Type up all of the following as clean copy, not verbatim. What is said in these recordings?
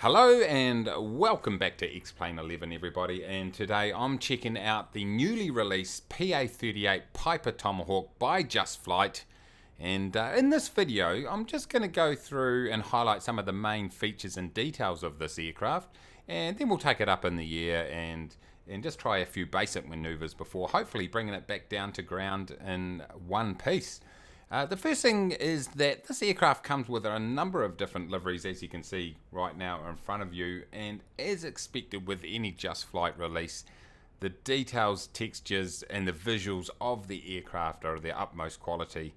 Hello and welcome back to X-Plane 11 everybody, and today I'm checking out the newly released PA-38 Piper Tomahawk by Just Flight. And in this video I'm just going to go through and highlight some of the main features and details of this aircraft, and then we'll take it up in the air and just try a few basic maneuvers before hopefully bringing it back down to ground in one piece. The first thing is that this aircraft comes with a number of different liveries, as you can see right now in front of you, and as expected with any Just Flight release, the details, textures and the visuals of the aircraft are of the utmost quality.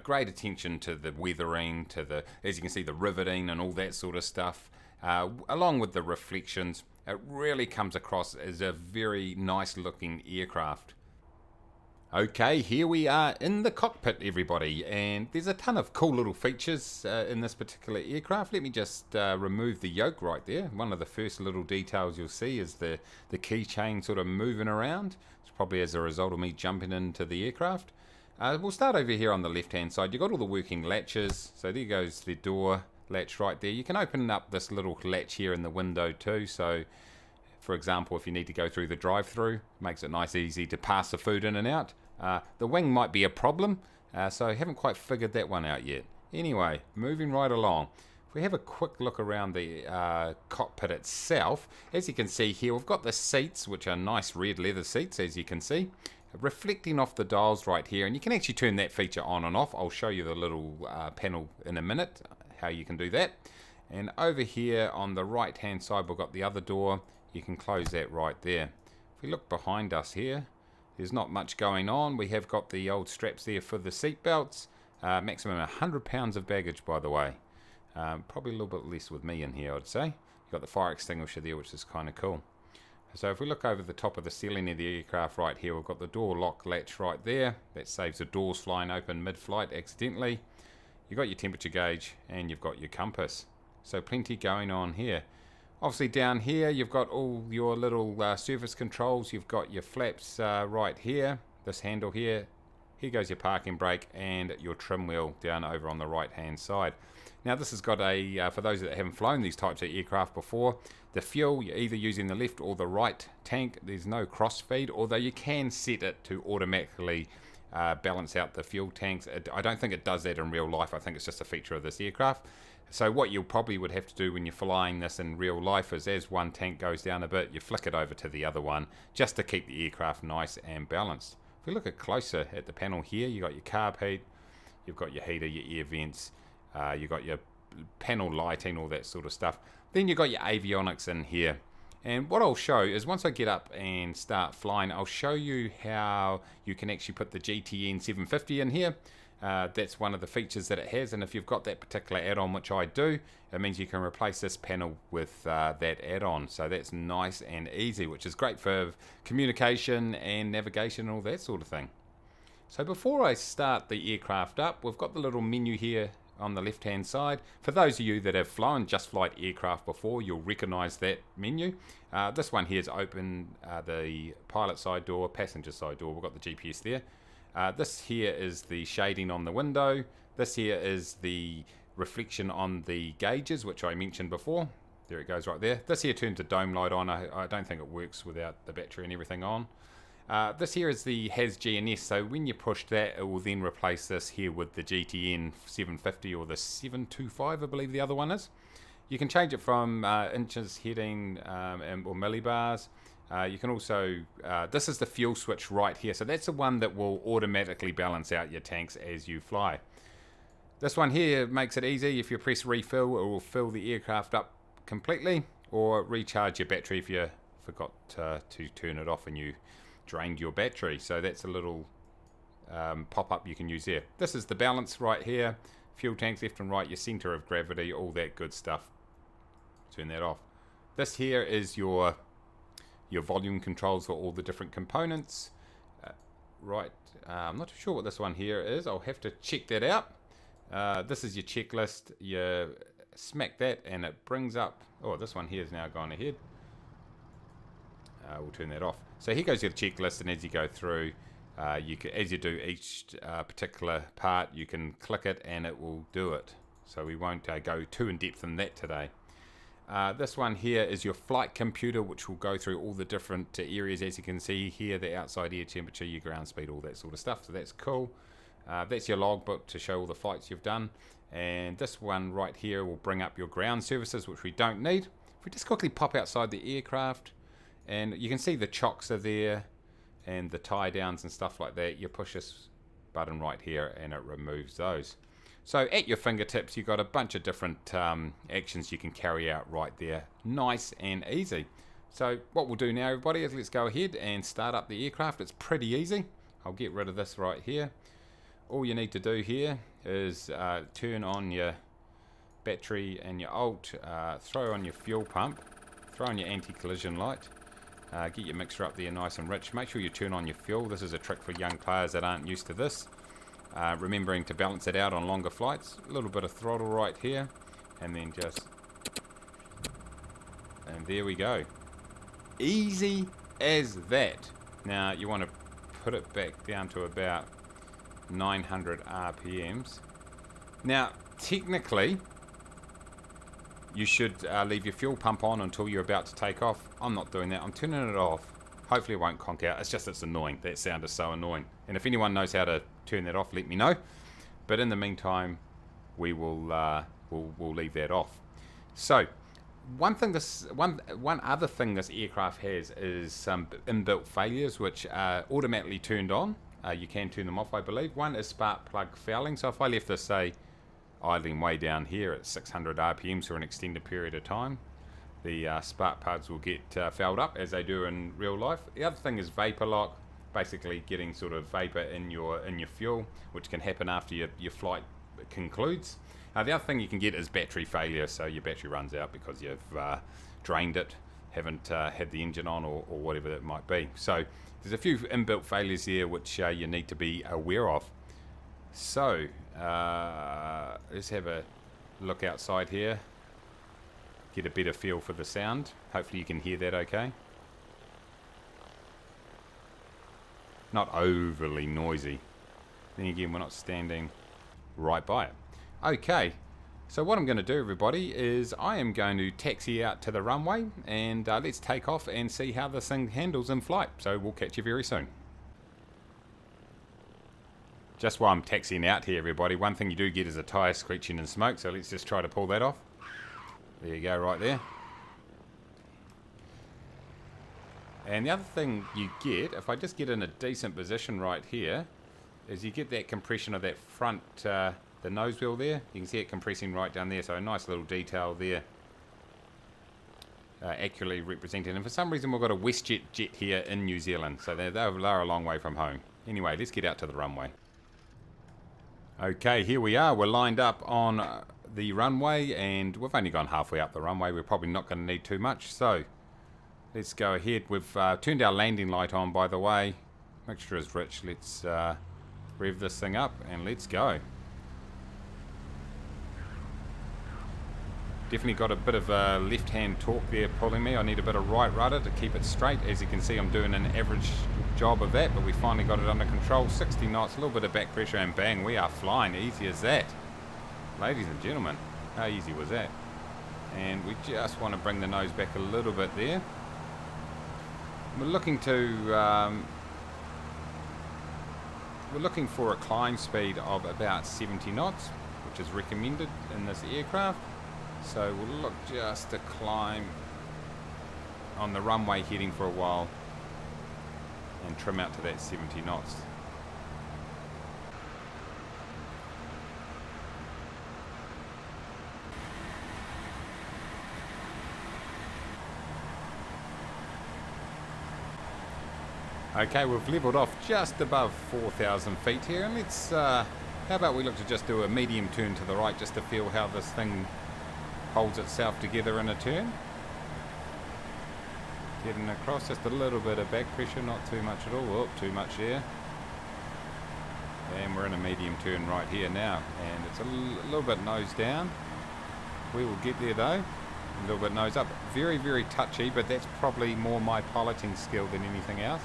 Great attention to the weathering, to the, as you can see, the riveting and all that sort of stuff, along with the reflections. It really comes across as a very nice looking aircraft. Okay, here we are in the cockpit everybody, and there's a ton of cool little features in this particular aircraft. Let me just remove the yoke right there. One of the first little details you'll see is the keychain sort of moving around. It's probably as a result of me jumping into the aircraft. We'll start over here on the left hand side. You've got all the working latches, so there goes the door latch right there. You can open up this little latch here in the window too, so for example, if you need to go through the drive-through, makes it nice easy to pass the food in and out. The wing might be a problem, so I haven't quite figured that one out yet. Anyway, moving right along. If we have a quick look around the cockpit itself, as you can see here, we've got the seats, which are nice red leather seats, as you can see, reflecting off the dials right here, and you can actually turn that feature on and off. I'll show you the little panel in a minute, how you can do that. And over here on the right hand side, we've got the other door. You can close that right there. If we look behind us here, there's not much going on. We have got the old straps there for the seat belts. Maximum 100 pounds of baggage, by the way. Probably a little bit less with me in here, I'd say. You've got the fire extinguisher there, which is kind of cool. So if we look over the top of the ceiling of the aircraft right here, we've got the door lock latch right there. That saves the doors flying open mid-flight accidentally. You've got your temperature gauge and you've got your compass. So plenty going on here. Obviously down here you've got all your little surface controls. You've got your flaps right here, this handle here. Here goes your parking brake and your trim wheel down over on the right hand side. Now this has got a, for those that haven't flown these types of aircraft before, the fuel, you're either using the left or the right tank. There's no cross feed, although you can set it to automatically balance out the fuel tanks. I don't think it does that in real life. I think it's just a feature of this aircraft. So what you probably would have to do when you're flying this in real life is, as one tank goes down a bit, you flick it over to the other one just to keep the aircraft nice and balanced. If we look at closer at the panel here, you've got your carb heat, you've got your heater, your air vents, you've got your panel lighting, all that sort of stuff. Then you've got your avionics in here. And what I'll show is, once I get up and start flying, I'll show you how you can actually put the GTN 750 in here. That's one of the features that it has, and if you've got that particular add-on, which I do, it means you can replace this panel with that add-on. So that's nice and easy, which is great for communication and navigation and all that sort of thing. So before I start the aircraft up, we've got the little menu here on the left hand side. For those of you that have flown Just Flight aircraft before, you'll recognize that menu. This one here is open the pilot side door, passenger side door. We've got the GPS there. This here is the shading on the window. This here is the reflection on the gauges, which I mentioned before. There it goes right there. This here turns the dome light on. I don't think it works without the battery and everything on. This here is the HAS GNS, so when you push that, it will then replace this here with the GTN 750 or the 725, I believe the other one is. You can change it from inches heading or millibars. You can also, this is the fuel switch right here, so that's the one that will automatically balance out your tanks as you fly. This one here makes it easy. If you press refill, it will fill the aircraft up completely, or recharge your battery if you forgot to turn it off and you drained your battery. So that's a little pop-up you can use there. This is the balance right here, fuel tanks left and right, your center of gravity, all that good stuff. Turn that off. This here is your volume controls for all the different components. Right, I'm not too sure what this one here is. I'll have to check that out. This is your checklist. You smack that and it brings up, oh, this one here is now gone ahead. We'll turn that off. So here goes your checklist, and as you go through, you can, as you do each particular part, you can click it and it will do it. So we won't go too in depth in that today. This one here is your flight computer, which will go through all the different areas, as you can see here, the outside air temperature, your ground speed, all that sort of stuff, so that's cool. That's your logbook to show all the flights you've done. And this one right here will bring up your ground services, which we don't need. If we just quickly pop outside the aircraft, and you can see the chocks are there, and the tie downs and stuff like that. You push this button right here and it removes those. So at your fingertips, you've got a bunch of different actions you can carry out right there. Nice and easy. So what we'll do now, everybody, is let's go ahead and start up the aircraft. It's pretty easy. I'll get rid of this right here. All you need to do here is turn on your battery and your alt, throw on your fuel pump, throw on your anti-collision light, get your mixture up there nice and rich. Make sure you turn on your fuel. This is a trick for young players that aren't used to this. Remembering to balance it out on longer flights. A little bit of throttle right here, and then just, and there we go. Easy as that. Now you want to put it back down to about 900 RPMs. Now technically you should leave your fuel pump on until you're about to take off. I'm not doing that. I'm turning it off. Hopefully it won't conk out. It's just, it's annoying. That sound is so annoying. And if anyone knows how to turn that off, let me know. But in the meantime, we will we'll leave that off. So one other thing this aircraft has is some inbuilt failures which are automatically turned on. You can turn them off, I believe. One is spark plug fouling. So if I left this, say, idling way down here at 600 RPMs for an extended period of time, the spark plugs will get fouled up as they do in real life. The other thing is vapor lock, basically getting sort of vapor in your fuel, which can happen after your flight concludes. The other thing you can get is battery failure, so your battery runs out because you've drained it, haven't had the engine on, or whatever it might be. So there's a few inbuilt failures here which you need to be aware of. So let's have a look outside here, get a better feel for the sound. Hopefully you can hear that okay. Not overly noisy. Then again, we're not standing right by it. Okay, so what I'm going to do, everybody, is I am going to taxi out to the runway, and let's take off and see how this thing handles in flight. So we'll catch you very soon. Just while I'm taxiing out here, everybody, one thing you do get is a tyre screeching and smoke, so let's just try to pull that off. There you go, right there. And the other thing you get, if I just get in a decent position right here, is you get that compression of that front, the nose wheel there. You can see it compressing right down there, so a nice little detail there, accurately represented. And for some reason we've got a WestJet jet here in New Zealand, so they're a long way from home. Anyway, let's get out to the runway. Okay, here we are. We're lined up on the runway, and we've only gone halfway up the runway. We're probably not going to need too much, so let's go ahead. We've turned our landing light on, by the way. Mixture is rich. Let's rev this thing up and let's go. Definitely got a bit of left-hand torque there pulling me. I need a bit of right rudder to keep it straight. As you can see, I'm doing an average job of that, but we finally got it under control. 60 knots, a little bit of back pressure, and bang, we are flying. Easy as that. Ladies and gentlemen, how easy was that? And we just want to bring the nose back a little bit there. We're looking for a climb speed of about 70 knots, which is recommended in this aircraft. So we'll look just to climb on the runway heading for a while and trim out to that 70 knots. Okay, we've levelled off just above 4,000 feet here, and let's, how about we look to just do a medium turn to the right just to feel how this thing holds itself together in a turn. Getting across, just a little bit of back pressure, not too much at all. Oh, too much there. And we're in a medium turn right here now, and it's a little bit nose down. We will get there though. A little bit nose up. Very, very touchy, but that's probably more my piloting skill than anything else.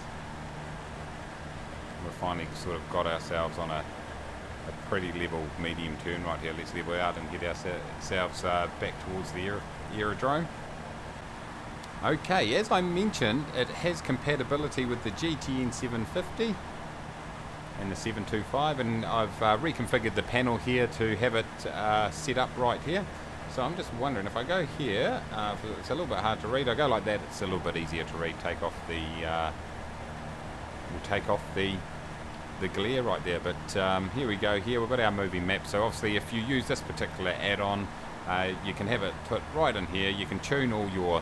We've finally sort of got ourselves on a pretty level medium turn right here. Let's level out and get ourselves back towards the aerodrome. Okay, as I mentioned, it has compatibility with the GTN 750 and the 725, and I've reconfigured the panel here to have it set up right here. So I'm just wondering if I go here, it's a little bit hard to read. I go like that, it's a little bit easier to read. Take off the glare right there. But here we go. Here we've got our movie map. So obviously, if you use this particular add-on, you can have it put right in here. You can tune all your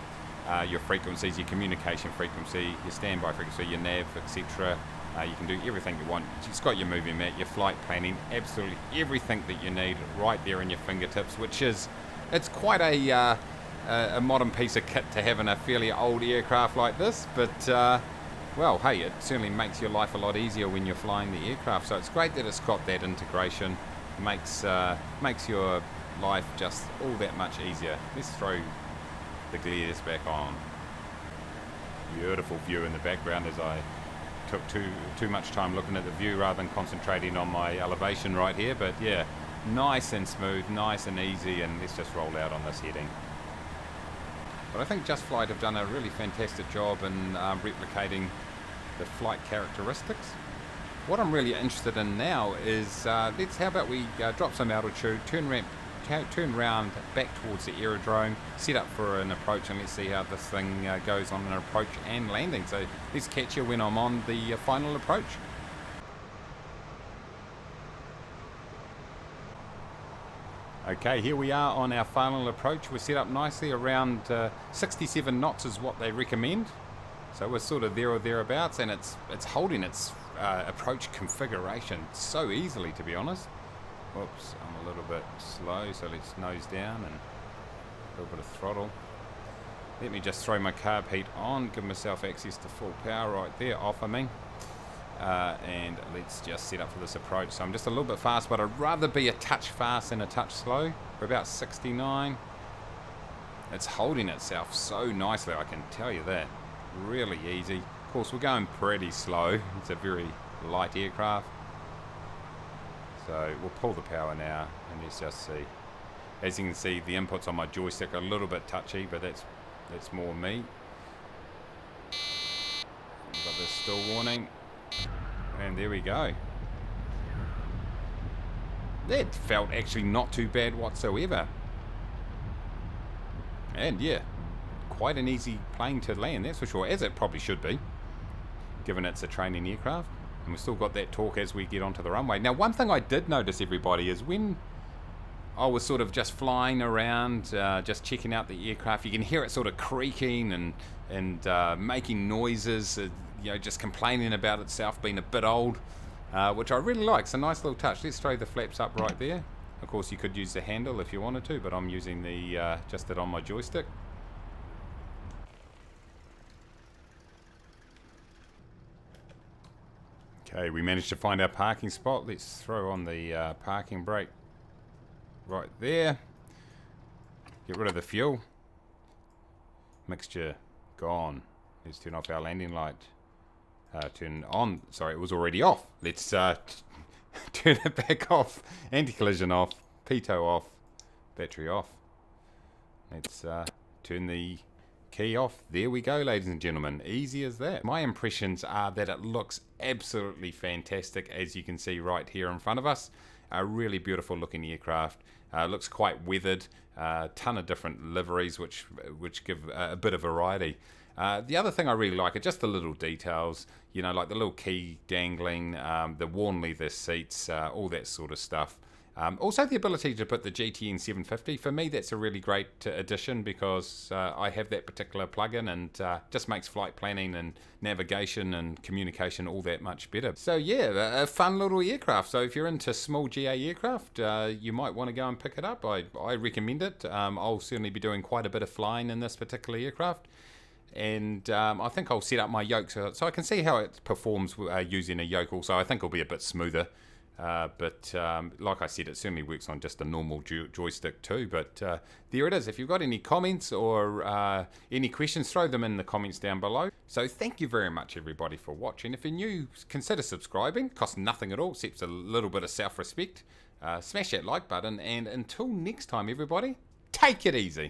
frequencies, your communication frequency, your standby frequency, your nav, etc. You can do everything you want. It's got your movie map, your flight planning, absolutely everything that you need right there in your fingertips, which is, it's quite a modern piece of kit to have in a fairly old aircraft like this, but well, hey, it certainly makes your life a lot easier when you're flying the aircraft. So it's great that it's got that integration. Makes your life just all that much easier. Let's throw the glares back on. Beautiful view in the background as I took too much time looking at the view rather than concentrating on my elevation right here. But yeah, nice and smooth, nice and easy, and let's just roll out on this heading. But I think Just Flight have done a really fantastic job in replicating the flight characteristics. What I'm really interested in now is, how about we drop some altitude, turn round back towards the aerodrome, set up for an approach, and let's see how this thing goes on an approach and landing. So let's catch you when I'm on the final approach. Okay, here we are on our final approach. We're set up nicely around 67 knots is what they recommend. So we're sort of there or thereabouts, and it's holding its approach configuration so easily, to be honest. Whoops, I'm a little bit slow, so let's nose down and a little bit of throttle. Let me just throw my carb heat on, give myself access to full power right there, off I mean. And let's just set up for this approach. So I'm just a little bit fast, but I'd rather be a touch fast than a touch slow. We're about 69. It's holding itself so nicely, I can tell you that. Really easy. Of course, we're going pretty slow. It's a very light aircraft. So we'll pull the power now, and let's just see. As you can see, the inputs on my joystick are a little bit touchy, but that's more me. We've got this stall warning. And there we go. That felt actually not too bad whatsoever. And yeah, quite an easy plane to land, that's for sure, as it probably should be, given it's a training aircraft. And we've still got that torque as we get onto the runway. Now, one thing I did notice, everybody, is when I was sort of just flying around, just checking out the aircraft, you can hear it sort of creaking and making noises, just complaining about itself being a bit old, which I really like. It's a nice little touch. Let's throw the flaps up right there. Of course, you could use the handle if you wanted to, but I'm using the just it on my joystick. Okay, we managed to find our parking spot. Let's throw on the parking brake right there. Get rid of the fuel. Mixture gone. Let's turn off our landing light. Turn on. Sorry, it was already off. Let's turn it back off. Anti-collision off. Pitot off. Battery off. Let's turn the key off. There we go, ladies and gentlemen. Easy as that. My impressions are that it looks absolutely fantastic, as you can see right here in front of us. A really beautiful looking aircraft. Looks quite weathered. Ton of different liveries which give a bit of variety. The other thing I really like are just the little details, like the little key dangling, the worn leather seats, all that sort of stuff. Also the ability to put the GTN 750, for me that's a really great addition, because I have that particular plug-in, and just makes flight planning and navigation and communication all that much better. So yeah, a fun little aircraft. So if you're into small GA aircraft, you might want to go and pick it up. I recommend it. I'll certainly be doing quite a bit of flying in this particular aircraft. And I think I'll set up my yoke so I can see how it performs using a yoke also. I think it'll be a bit smoother. But like I said, it certainly works on just a normal joystick too. But there it is. If you've got any comments or any questions, throw them in the comments down below. So thank you very much, everybody, for watching. If you're new, consider subscribing. It costs nothing at all, except a little bit of self-respect. Smash that like button. And until next time, everybody, take it easy.